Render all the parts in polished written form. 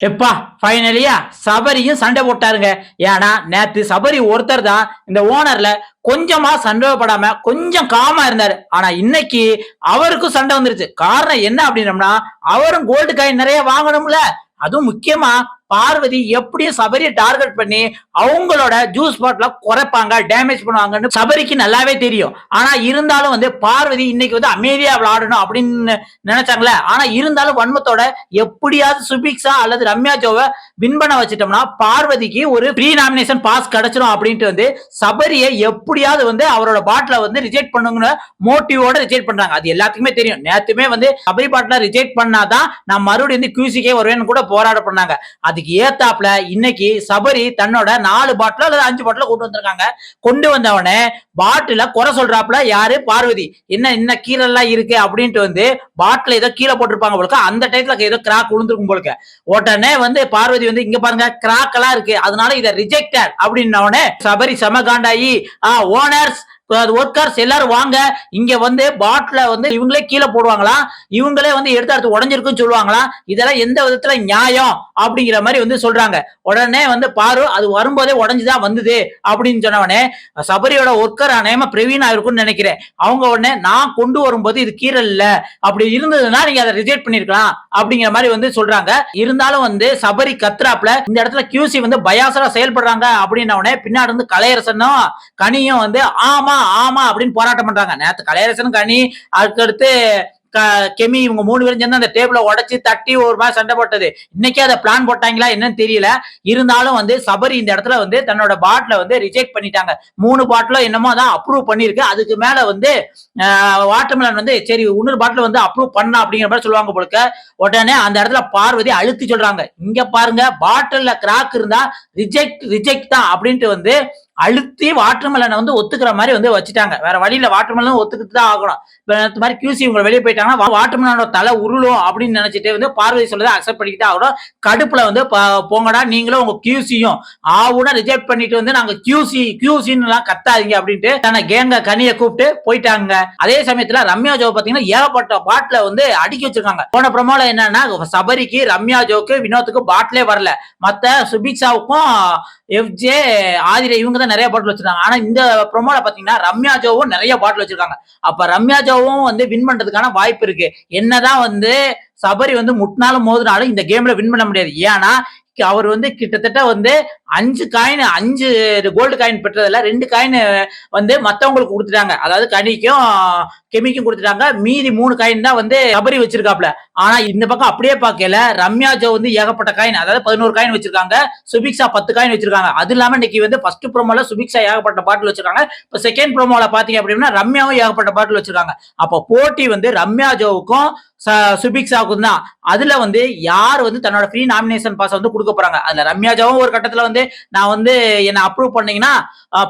எப்பா ஃபைனலியா சபரியும் சண்டை போட்டாருங்க. ஏன்னா நேத்து சபரி ஒருத்தர் தான் இந்த ஓனர்ல கொஞ்சமா சந்தேகப்படாம கொஞ்சம் காமா இருந்தாரு. ஆனா இன்னைக்கு அவருக்கும் சண்டை வந்துருச்சு. காரணம் என்ன அப்படின்னம்னா, அவரும் கோல்டு காயின் நிறைய வாங்கணும்ல. அதுவும் முக்கியமா பார்வதி எப்படியும் சபரியை டார்கெட் பண்ணி அவங்களோட ஜூஸ் பாட்டில குறைப்பாங்க, டேமேஜ் பண்ணுவாங்கன்னு சபரிக்கு நல்லாவே தெரியும். ஆனா இருந்தாலும் வந்து பார்வதி இன்னைக்கு வந்து அமைதியா விளையாடணும் அப்படின்னு நினைச்சாங்களே. ஆனா இருந்தாலும் வன்மத்தோட எப்படியாவது சுபிக்ஷா அல்லது ரம்யா ஜோவை வின் பண்ண வச்சிட்டோம்னா பார்வதிக்கு ஒரு ப்ரீ நாமினேஷன் பாஸ் கிடைச்சிடும் அப்படின்ட்டு வந்து சபரியை எப்படியாவது வந்து அவரோட பாட்டில வந்து ரிஜெக்ட் பண்ணுங்கன்னு மோட்டிவோட ரிஜெக்ட் பண்றாங்க. அது எல்லாத்துக்குமே தெரியும். நேத்துமே வந்து சபரி பாட்டில ரிஜெக்ட் பண்ணாதான் நான் மறுபடியும் வந்து கியூசிக்கே வருவேன்னு கூட போராட பண்ணாங்க. அதுக்கு ஏத்தாப்ல இன்னைக்கு சபரி தன்னோட 4 பாட்டில் அல்லது 5 பாட்டில் கொண்டு வந்திருக்காங்க. கொண்டு வந்தவனே பாட்டில குறை சொல்றாப்ல யாரு? பார்வதி. என்ன கீழெல்லாம் இருக்கு அப்படின்ட்டு வந்து பாட்டில ஏதோ கீழே போட்டிருப்பாங்க போல. அந்த டைத்துல ஏதோ கிராக் விழுந்திருக்கும் போல. உடனே வந்து பார்வதி வந்து இங்க பாருங்க கிராக் எல்லாம் இருக்கு, அதனால இதை ரிஜெக்டட் அப்படின்னவனே சபரி சமகாண்டாயி ஓனர்ஸ் ஒர்க்கர்ஸ் எல்லாரும் வாங்க, இங்க வந்து பாட்டில வந்து இவங்களே கீழே போடுவாங்களா, இவங்களே வந்து எடுத்து உடஞ்சிருக்குன்னு சொல்லுவாங்களா, இதெல்லாம் எந்த விதத்துல நியாயம் அப்படிங்கிற மாதிரி வந்து சொல்றாங்க. உடனே வந்து பாரு அது வரும்போதே உடஞ்சுதான் வந்தது அப்படின்னு சொன்னவனே சபரியோட ஒர்க்கர் நேம பிரவீனா இருக்கும்னு நினைக்கிறேன். அவங்க உடனே நான் கொண்டு வரும்போது இது கீரல் இல்ல, அப்படி இருந்ததுன்னா நீங்க அதை ரிஜெக்ட் பண்ணிருக்கலாம் அப்படிங்கிற மாதிரி வந்து சொல்றாங்க. இருந்தாலும் வந்து சபரி கத்ராப்ல இந்த இடத்துல கியூசி வந்து பயாசரா செயல்படுறாங்க அப்படின்னவனே பின்னாடி வந்து கலையரசனும் கனியும் வந்து ஆமா ஆமா அப்படின்னு போராட்டம் பண்றாங்க. நேத்து கலையரசன் கனி அதுக்கடுத்து கெமி இவங்க 3 பேரும் சேர்ந்து அந்த டேபிள உடைச்சு தட்டி ஒரு மாதிரி சண்டை போட்டது. இன்னைக்கே அதை பிளான் போட்டாங்களா என்னன்னு தெரியல. இருந்தாலும் வந்து சபரி இந்த இடத்துல வந்து தன்னோட பாட்டில வந்து ரிஜெக்ட் பண்ணிட்டாங்க. 3 பாட்டில என்னமோ தான் அப்ரூவ் பண்ணிருக்கு. அதுக்கு மேல வந்து வாட்டர்மெலன் வந்து சரி இன்னொரு பாட்டில் வந்து அப்ரூவ் பண்ணலாம் அப்படிங்கிற மாதிரி சொல்லுவாங்க போல. உடனே அந்த இடத்துல பார்வதி அழுத்தி சொல்றாங்க, இங்க பாருங்க பாட்டில்ல கிராக் இருந்தா ரிஜெக்ட் தான் அப்படின்ட்டு வந்து அழுத்தி வாட்டர்மெலனை வந்து ஒத்துக்கிற மாதிரி வந்து வச்சுட்டாங்க. வேற வழியில வாட்டர்மெலன் ஒத்துக்கிட்டு தான் ஆகணும். இந்த மாதிரி கியூசி இவங்க வெளியே போயிட்டாங்கன்னா வாட்டர்மெலனோட தலை உருளும் அப்படின்னு நினைச்சிட்டு வந்து பார்வதி சொல்றதை அக்செப்ட் பண்ணிக்கிட்டு ஆகணும். கடுப்புல வந்து போங்கடா நீங்களும் உங்க கியூசியும் ஆவுட ரிஜெக்ட் பண்ணிட்டு வந்து நாங்க கியூசின்னு எல்லாம் கத்தாதீங்க அப்படின்ட்டு தன்னை கேங்க கனியை கூப்பிட்டு போயிட்டாங்க. அதே சமயத்துல ரம்யா ஜோ பாத்தீங்கன்னா ஏகப்பட்ட பாட்டில வந்து அடுக்கி வச்சிருக்காங்க. போன ப்ரோமோல என்னன்னா சபரிக்கு ரம்யா ஜோக்கு வினோத்துக்கு பாட்டிலே வரல, மத்த சுபிக்ஷாவுக்கும் எஃப்ஜே ஆதிரை இவங்க தான் நிறைய பாட்டில் வச்சிருக்காங்க. ஆனா இந்த ப்ரோமோல பாத்தீங்கன்னா ரம்யா ஜோவும் நிறைய பாட்டில் வச்சிருக்காங்க. அப்ப ரம்யா ஜோவும் வந்து வின் பண்றதுக்கான வாய்ப்பு இருக்கு. என்னதான் வந்து சபரி வந்து முட்டினாலும் மோதினாலும் இந்த கேம்ல வின் பண்ண முடியாது. ஏன்னா அவர் வந்து கிட்டத்தட்ட வந்து 5 கோல்டு காயின் பெற்றதுல 2 காயின் வந்து மத்தவங்களுக்கு கொடுத்துட்டாங்க. அதாவது கனிக்கும் கெமிக்கும் கொடுத்துட்டாங்க. மீதி 3 காயின் தான் வந்து சபரி வச்சிருக்காப்ல. ஆனா இந்த பக்கம் அப்படியே பார்க்கல ரம்யா ஜோ வந்து ஏகப்பட்ட காயின், அதாவது 11 காயின் வச்சிருக்காங்க. சுபிக்ஷா 10 காயின் வச்சிருக்காங்க. அது இல்லாம இன்னைக்கு வந்து ஃபர்ஸ்ட் ப்ரோமோல சுபிக்ஷா ஏகப்பட்ட பாட்டில் வச்சிருக்காங்க. இப்ப செகண்ட் ப்ரோமோல பாத்தீங்க அப்படின்னா ரம்யாவும் ஏகப்பட்ட பாட்டில் வச்சிருக்காங்க. அப்ப போட்டி வந்து ரம்யா ஜோவுக்கும் சுபிக்ஷாவுக்கும் தான். அதுல வந்து யார் வந்து தன்னோட ஃப்ரீ நாமினேஷன் பாஸ் வந்து கொடுக்க போறாங்க. அதுல ரம்யா ஜோவும் ஒரு கட்டத்துல வந்து நான் வந்து என்ன அப்ரூவ் பண்ணீங்கன்னா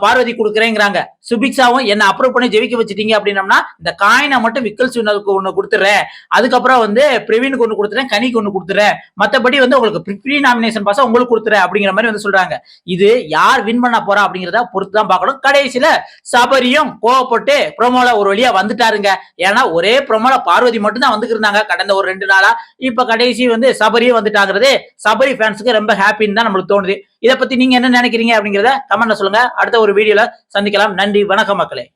பார்வதி கொடுக்குறேங்கிறாங்க. சுபிக்ஷாவும் என்ன அப்ரூவ் பண்ணி ஜெயிக்க வச்சிட்டீங்க அப்படின்னம்னா இந்த காயினை மட்டும் விக்கல்ஸ் ஒண்ணு கொடுத்துறேன், அதுக்கப்புறம் வந்து பிரவீனுக்கு ஒண்ணு கொடுத்துறேன், கனிக்கு ஒண்ணு கொடுத்துறேன், மத்தபடி வந்து உங்களுக்கு ஃப்ரீ நாமினேஷன் பாஸ் உங்களுக்கு கொடுத்துறேன் அப்படிங்கிற மாதிரி வந்து சொல்றாங்க. இது யார் வின் பண்ண போறா அப்படிங்கிறத பொறுத்து தான் பார்க்கணும். கடைசியில சபரியும் கோவப்பட்டு ப்ரோமோல ஒரு வழியா வந்துட்டாருங்க. ஏன்னா ஒரே ப்ரோமோல பார்வதி மட்டும் தான் வந்து இருந்தாங்க கடந்த ஒரு 2 நாளா. இப்ப கடைசி வந்து சபரியும் வந்துட்டாங்கிறது சபரி ஃபேன்ஸுக்கு ரொம்ப ஹாப்பின்னு தான் நம்மளுக்கு தோணுது. இதை பத்தி நீங்க என்ன நினைக்கிறீங்க அப்படிங்கிறத கமெண்ட்ல சொல்லுங்க. அடுத்த ஒரு வீடியோல சந்திக்கலாம். நன்றி, வணக்கம் மக்களே.